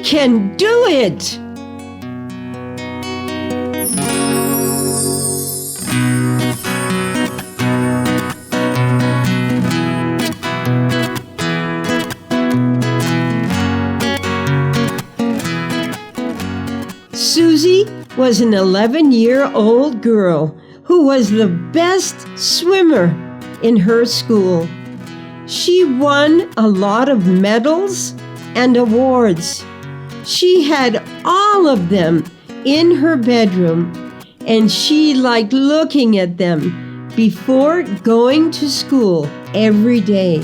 We can do it! Susie was an 11-year-old girl who was the best swimmer in her school. She won a lot of medals and awards. She had all of them in her bedroom, and she liked looking at them before going to school every day.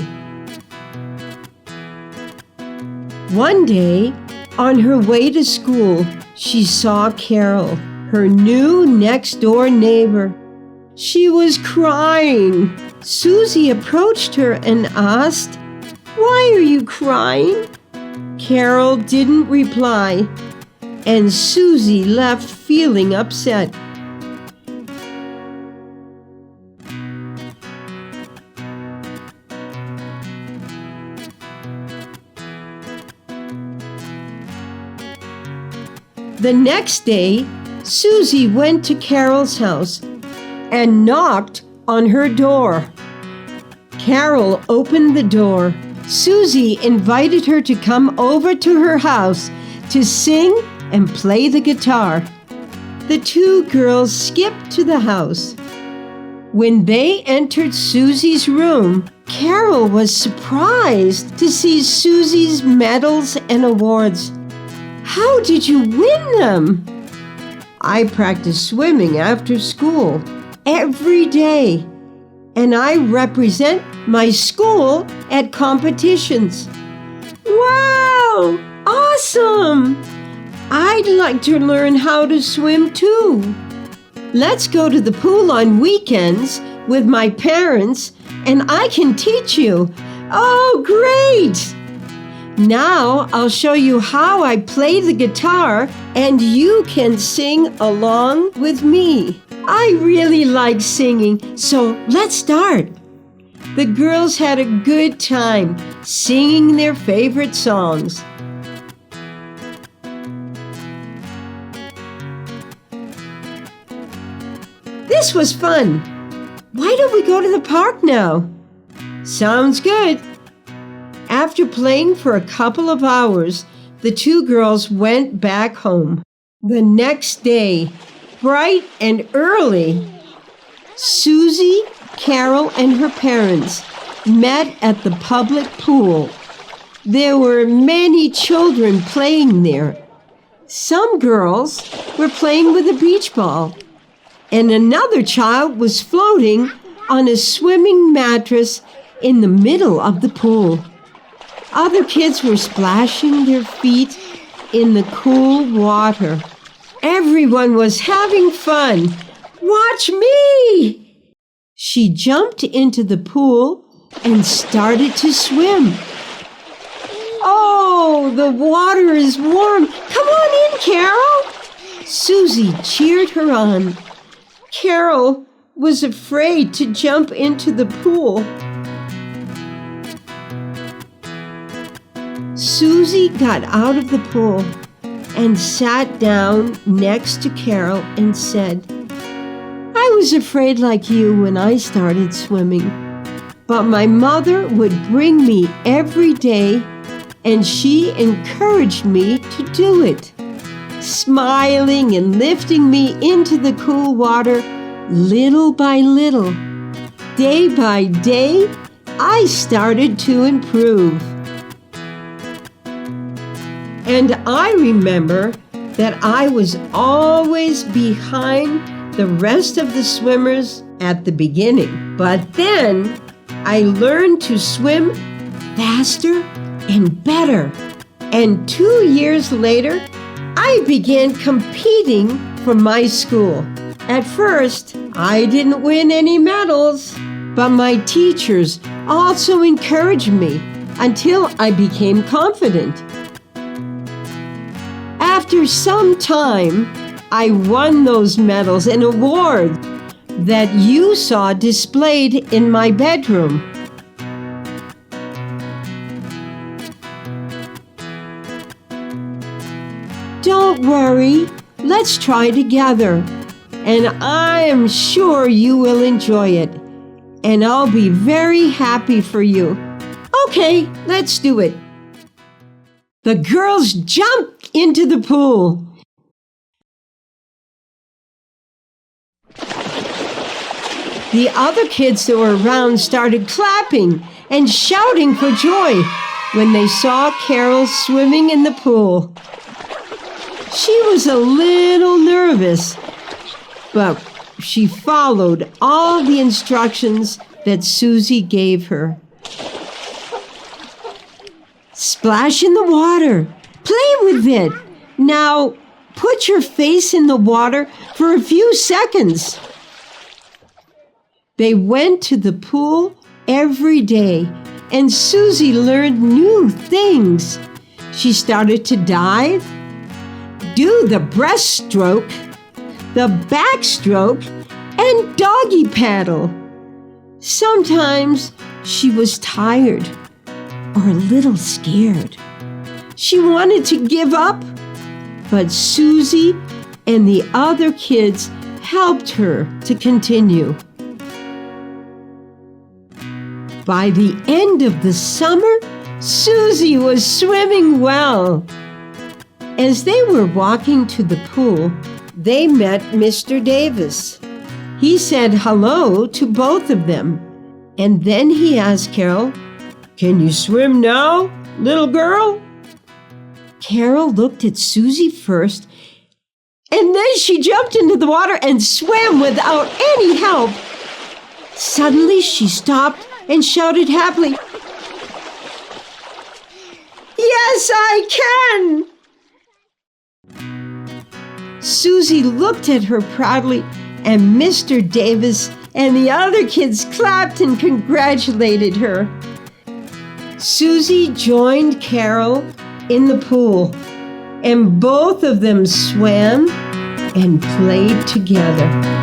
One day, on her way to school, she saw Carol, her new next-door neighbor. She was crying. Susie approached her and asked, "Why are you crying?" Carol didn't reply, and Susie left feeling upset. The next day, Susie went to Carol's house and knocked on her door. Carol opened the door. Susie invited her to come over to her house to sing and play the guitar. The two girls skipped to the house. When they entered Susie's room, Carol was surprised to see Susie's medals and awards. "How did you win them?" "I practice swimming after school every day, and I represent my school at competitions." "Wow! Awesome! I'd like to learn how to swim too. Let's go to the pool on weekends with my parents, and I can teach you." "Oh, great! Now I'll show you how I play the guitar, and you can sing along with me. I really like singing, so let's start." The girls had a good time singing their favorite songs. This was fun. Why don't we go to the park now? Sounds good. After playing for a couple of hours, the two girls went back home. The next day, bright and early, Susie, Carol, and her parents met at the public pool. There were many children playing there. Some girls were playing with a beach ball, and another child was floating on a swimming mattress in the middle of the pool. Other kids were splashing their feet in the cool water. Everyone was having fun. "Watch me!" She jumped into the pool and started to swim. "Oh, the water is warm. Come on in, Carol!" Susie cheered her on. Carol was afraid to jump into the pool. Susie got out of the pool and sat down next to Carol and said, "I was afraid like you when I started swimming, but my mother would bring me every day, and she encouraged me to do it, smiling and lifting me into the cool water little by little. Day by day, I started to improve. And I remember that I was always behind the rest of the swimmers at the beginning. But then I learned to swim faster and better. And 2 years later, I began competing for my school. At first, I didn't win any medals, but my teachers also encouraged me until I became confident. After some time, I won those medals and awards that you saw displayed in my bedroom. Don't worry, let's try together. And I am sure you will enjoy it. And I'll be very happy for you. Okay, let's do it. The girls jumped into the pool. The other kids that were around started clapping and shouting for joy when they saw Carol swimming in the pool. She was a little nervous, but she followed all the instructions that Susie gave her. Splash in the water. Play with it. Now, put your face in the water for a few seconds. They went to the pool every day, and Susie learned new things. She started to dive, do the breaststroke, the backstroke, and doggy paddle. Sometimes she was tired or a little scared. She wanted to give up, but Susie and the other kids helped her to continue. By the end of the summer, Susie was swimming well. As they were walking to the pool, they met Mr. Davis. He said hello to both of them, and then he asked Carol, "Can you swim now, little girl?" Carol looked at Susie first, and then she jumped into the water and swam without any help. Suddenly she stopped and shouted happily, "Yes, I can!" Susie looked at her proudly, and Mr. Davis and the other kids clapped and congratulated her. Susie joined Carol in the pool, and both of them swam and played together.